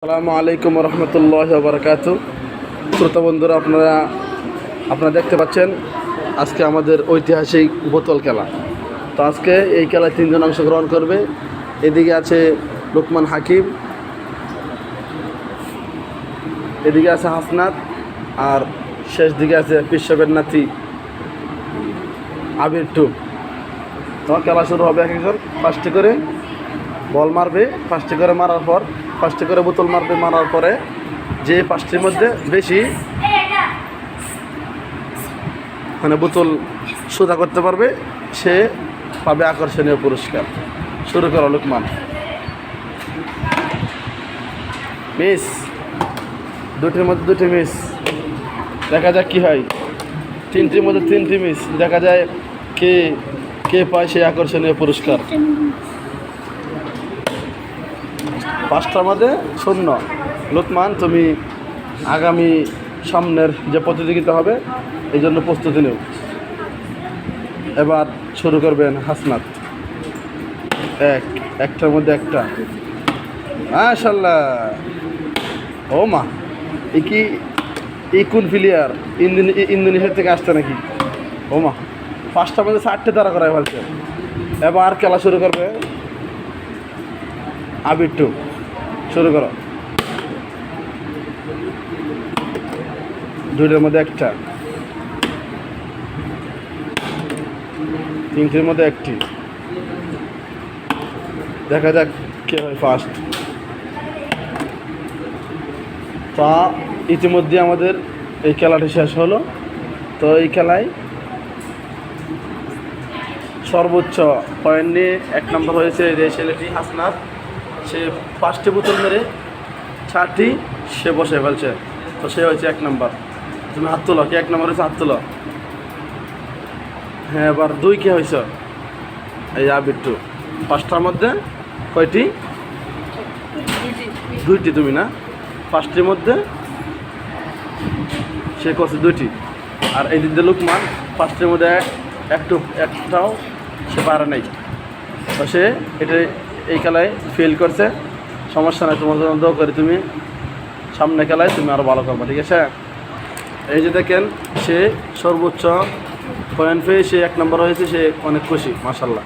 আসসালামু আলাইকুম রহমতুল্লাহ বারকাতু। শ্রোতা বন্ধুরা, আপনারা দেখতে পাচ্ছেন আজকে আমাদের ঐতিহাসিক বোতল খেলা। তো আজকে এই খেলায় 3 জন অংশগ্রহণ করবে। এদিকে আছে লোকমান হাকিম, এদিকে আছে হাসনাত, আর শেষ দিকে আছে পিসবের নাতি আবির টু। তো খেলা শুরু হবে। এক একজন 5টি করে বল মারবে, 5টি করে মারার পর 5টি করে বোতল মারবে। মারার পরে যে 5টির মধ্যে বেশি বোতল সোজা করতে পারবে সে পাবে আকর্ষণীয় পুরস্কার। শুরু করো লোকমান। মিস, 2টির মধ্যে 2টি মিস। দেখা যাক কি হয়। 3টির মধ্যে 3টি মিস। দেখা যায় কে পায় সেই আকর্ষণীয় পুরস্কার। 5টার মধ্যে 0। লোকমান, তুমি আগামী সামনের যে প্রতিযোগিতা হবে এই জন্য প্রস্তুতি নেও। এবার শুরু করবেন হাসনাত। 1টার মধ্যে 1টা। মাশাআল্লাহ। ও মা, এই কোন প্লেয়ার? ইন্দোনেশিয়া থেকে আসছে নাকি? ও মা, 5টার মধ্যে 4টে তারা করায় ফেলছে। এবার খেলা শুরু করবে আবির টু। শুরু করো। 2টার মধ্যে 1টা, 3টির মধ্যে 1টি। দেখা যাক কে হয় ফার্স্ট। তা ইতিমধ্যে আমাদের এই খেলাটি শেষ হলো। তো এই খেলায় সর্বোচ্চ পয়েন্ট নিয়ে 1 নম্বর হয়েছে যে ছেলেটি হাসনাত। সে 5টি বোতল মেরে 4টি সে বসে ফেলছে। তো সে হয়েছে 1 নম্বর। তুমি হাত তোলো। কে 1 নম্বর হয়েছে? হাত তোলো। হ্যাঁ, এবার 2 কে হয়েছ? এই আবির টু। 5টার মধ্যে কয়টি? 2টি। তুমি না, 5টির মধ্যে সে করছে 2টি। আর এই দিক দিয়ে লোকমান 5টির মধ্যে একটাও সে পারে নাই। তো সে এই খেলায় ফেল করছে। সমস্যা নাই, তোমার জন্য দোয়া করি। তুমি সামনে খেলায় তুমি আরও ভালো করবে, ঠিক আছে? এই যে দেখেন, সে সর্বোচ্চ পয়েন্ট পেয়ে সে 1 নম্বর হয়েছে। সে অনেক খুশি, মাশাআল্লাহ।